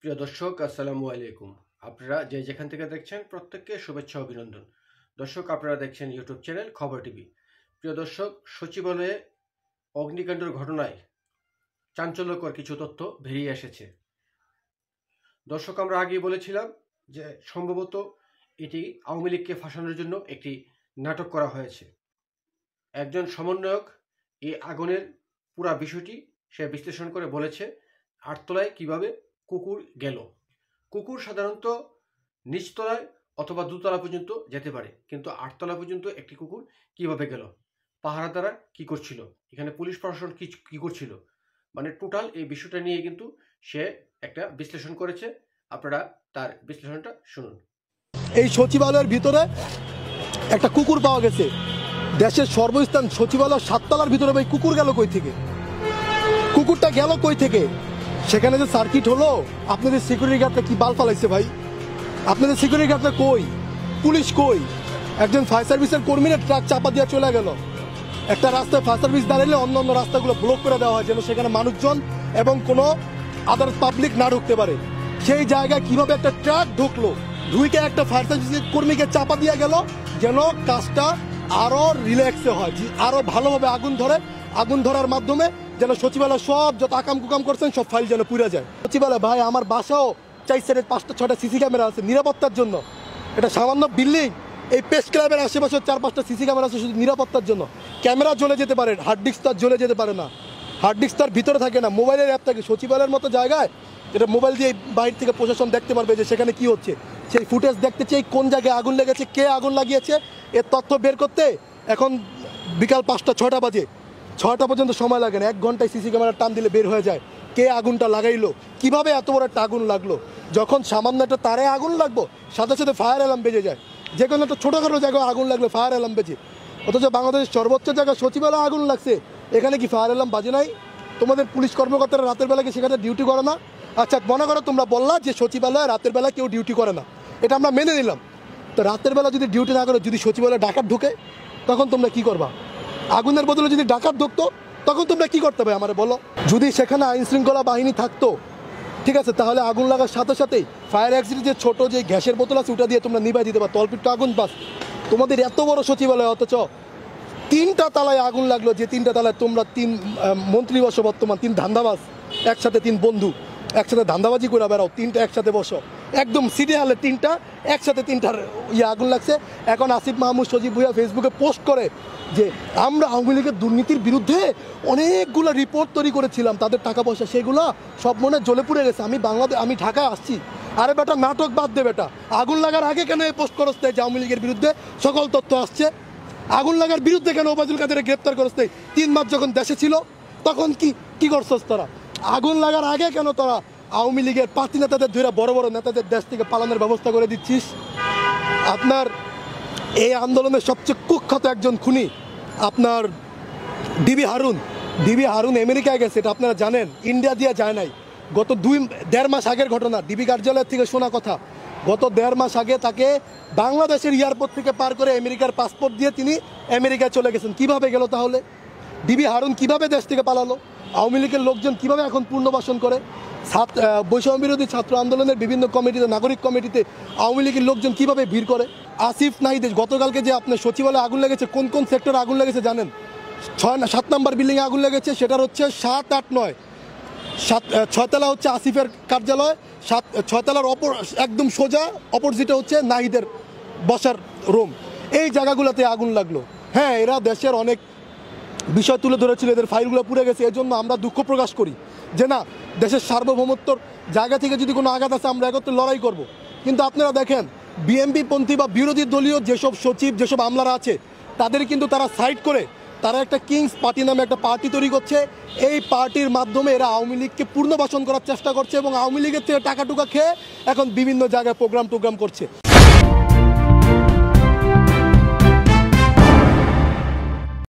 প্রিয় দর্শক, আসসালামু আলাইকুম। আপনারা যেখান থেকে দেখছেন প্রত্যেককে শুভেচ্ছা অভিনন্দন। দর্শক, আপনারা দেখছেন ইউটিউব চ্যানেল খবর টিভি। প্রিয় দর্শক, সচিবালয়ে অগ্নিকাণ্ডের ঘটনায় চাঞ্চল্যকর কিছু তথ্য বেরিয়ে এসেছে। দর্শক, আমরা আগেই বলেছিলাম যে সম্ভবত এটি আওয়ামী লীগকে ফাঁসানোর জন্য একটি নাটক করা হয়েছে। একজন সমন্বয়ক এই আগুনের পুরা বিষয়টি সে বিশ্লেষণ করে বলেছে, আটতলায় কিভাবে কুকুর গেল। কুকুর সাধারণত নিচতলায় অথবা দোতলা পর্যন্ত যেতে পারে, কিন্তু আটতলা পর্যন্ত একটি কুকুর কিভাবে গেল, পাহারাদারা কি করছিল, এখানে পুলিশ প্রশাসন কি করছিল, মানে টোটাল এই বিষয়টা নিয়ে কিন্তু সে একটা বিশ্লেষণ করেছে। আপনারা তার বিশ্লেষণটা শুনুন। এই সচিবালয়ের ভিতরে একটা কুকুর পাওয়া গেছে। দেশের সর্বস্থান সচিবালয় 7 তলার ভিতরে ভাই কুকুর গেল কই থেকে? কুকুরটা গেল কই থেকে? সেখানে যে সার্কিট হলো, আপনাদের সিকিউরিটি গার্ডটা কি বাল ফালাইছে ভাই? আপনাদের সিকিউরিটি গার্ডটা কই? পুলিশ কই? একজন ফায়ার সার্ভিসের কর্মীরা ট্রাক চাপা দিয়ে চলে গেল। একটা রাস্তায় ফায়ার সার্ভিস দাঁড়ালে অন্য রাস্তাগুলো ব্লক করে দেওয়া হয় যেন সেখানে মানুষজন এবং কোনো আদার পাবলিক না ঢুকতে পারে। সেই জায়গায় কিভাবে একটা ট্রাক ঢুকলো, ঢুকে একটা ফায়ার সার্ভিসের কর্মীকে চাপা দিয়ে গেল যেন কাজটা আরো রিল্যাক্সে হয়, আরো ভালোভাবে আগুন ধরে। আগুন ধরার মাধ্যমে যেন সচিবালয় সব যত আকাম কুকাম করছেন সব ফাইল যেন পুড়ে যায়। সচিবালয় ভাই, আমার বাসাও 4 সাইডে 5টা 6টা সিসি ক্যামেরা আছে নিরাপত্তার জন্য। এটা সামান্য বিল্ডিং, এই প্রেস ক্লাবের আশেপাশে 4-5টা সিসি ক্যামেরা আছে শুধু নিরাপত্তার জন্য। ক্যামেরা জ্বলে যেতে পারে, হার্ড ডিস্ক তার জ্বলে যেতে পারে না, হার্ড ডিস্ক তার ভিতরে থাকে না, মোবাইলের অ্যাপ থাকে। সচিবালয়ের মতো জায়গায় যেটা মোবাইল দিয়ে বাইরে থেকে প্রশাসন দেখতে পারবে যে সেখানে কি হচ্ছে, সেই ফুটেজ দেখতে চাই, কোন জায়গায় আগুন লেগেছে, কে আগুন লাগিয়েছে, এর তথ্য বের করতে এখন বিকাল 5টা 6টা বাজে। 6টা পর্যন্ত সময় লাগে না, 1 ঘন্টায় সিসি ক্যামেরা টান দিলে বের হয়ে যায় কে আগুনটা লাগাইলো, কিভাবে এত বড় একটা আগুন লাগলো। যখন সামান্য একটা তারে আগুন লাগবো সাথে সাথে ফায়ার অ্যালার্ম বেজে যায়। যে কোনো একটা ছোটোখাটো জায়গায় আগুন লাগলে ফায়ার অ্যালার্ম বেজে, অথচ বাংলাদেশের সর্বোচ্চ জায়গায় সচিবালয়ে আগুন লাগছে, এখানে কি ফায়ার অ্যালার্ম বাজে নাই? তোমাদের পুলিশ কর্মকর্তারা রাতের বেলা কি সেখানে ডিউটি করে না? আচ্ছা, মনে করো তোমরা বললা যে সচিবালয়ে রাতের বেলা কেউ ডিউটি করে না, এটা আমরা মেনে নিলাম। তো রাতের বেলা যদি ডিউটি না করে, যদি সচিবালয়ে ডাকাত ঢুকে, তখন তোমরা কি করবা? আগুনের বদলে যদি ডাকাত ঢুকতো তখন তোমরা কি করতে হবে আমারে বলো? যদি সেখানে আইন শৃঙ্খলা বাহিনী থাকতো, ঠিক আছে, তাহলে আগুন লাগার সাথে সাথেই ফায়ার অ্যাক্সিডেন্ট যে ছোটো যে গ্যাসের বোতল আছে ওটা দিয়ে তোমরা নিভাই দিতে পারো, তলপিট্ট আগুন বাস। তোমাদের এত বড় সচিবালয়, অথচ 3টা তালায় আগুন লাগলো, যে 3টা তালায় তোমরা 3 মন্ত্রী বসো, বর্তমান 3 ধান্দাবাজ একসাথে, 3 বন্ধু একসাথে ধান্দাবাজি করে বেড়াও, 3টা একসাথে বসো, একদম সিটি হলে 3টা একসাথে 3টার আগুন লাগছে। এখন আসিফ মাহমুদ, সজীব ভুইয়া ফেসবুকে পোস্ট করে যে আমরা আওয়ামী লীগের দুর্নীতির বিরুদ্ধে অনেকগুলো রিপোর্ট তৈরি করেছিলাম, তাদের টাকা পয়সা সেগুলো সব মনে জ্বলে পুড়ে গেছে, আমি ঢাকায় আসছি। আরে বেটা, নাটক বাদ দে বেটা, আগুন লাগার আগে কেন এই পোস্ট করতে যে আওয়ামী লীগের বিরুদ্ধে সকল তথ্য আসছে? আগুন লাগার বিরুদ্ধে কেন ওবায়দুল কাদেরকে গ্রেপ্তার করতে 3 মাস যখন দেশে ছিল তখন কি করছস তোরা? আগুন লাগার আগে কেন তোরা আওয়ামী লীগের পার্টি নেতাদের ধরে বড় বড় নেতাদের দেশ থেকে পালানোর ব্যবস্থা করে দিচ্ছিস? আপনার এই আন্দোলনের সবচেয়ে কুখ্যাত একজন খুনি আপনার ডিবি হারুন আমেরিকায় গেছে, এটা আপনারা জানেন, ইন্ডিয়া দিয়ে যায় নাই। গত 1.5 মাস আগের ঘটনা, ডিবি কার্যালয় থেকে শোনা কথা। গত 1.5 মাস আগে তাকে বাংলাদেশের এয়ারপোর্ট থেকে পার করে আমেরিকার পাসপোর্ট দিয়ে তিনি আমেরিকায় চলে গেছেন। কিভাবে গেল তাহলে? ডিবি হারুন কিভাবে দেশ থেকে পালালো? আওয়ামী লীগের লোকজন কিভাবে এখন পুনর্বাসন করে? বৈষম্য বিরোধী ছাত্র আন্দোলনের বিভিন্ন কমিটিতে, নাগরিক কমিটিতে আওয়ামী লীগের লোকজন কিভাবে ভিড় করে? আসিফ নাহিদ গতকালকে যে আপনার সচিবালয়ে আগুন লেগেছে, কোন সেক্টরে আগুন লেগেছে জানেন? 7 নম্বর বিল্ডিংয়ে আগুন লেগেছে, সেটার হচ্ছে 7, 8, 9, 6 তলা হচ্ছে আসিফের কার্যালয়, 6 তলার একদম সোজা অপোজিটে হচ্ছে নাহিদের বসার রুম। এই জায়গাগুলোতে আগুন লাগলো। হ্যাঁ, এরা দেশের অনেক বিষয় তুলে ধরেছিল, এদের ফাইলগুলো পুড়ে গেছে, এই জন্য আমরা দুঃখ প্রকাশ করি যে না, দেশের সার্বভৌমত্বর জায়গা থেকে যদি কোনো আঘাত আছে আমরা একত্রে লড়াই করব। কিন্তু আপনারা দেখেন, বিএনপি পন্থী বা বিরোধী দলীয় যেসব সচিব, যেসব আমলারা আছে, তাদের কিন্তু তারা সাইড করে তারা একটা কিংস পার্টি নামে একটা পার্টি তৈরি করছে। এই পার্টির মাধ্যমে এরা আওয়ামী লীগকে পুনর্বাসন করার চেষ্টা করছে এবং আওয়ামী লীগের থেকে টাকা টুকা খেয়ে এখন বিভিন্ন জায়গায় প্রোগ্রাম করছে।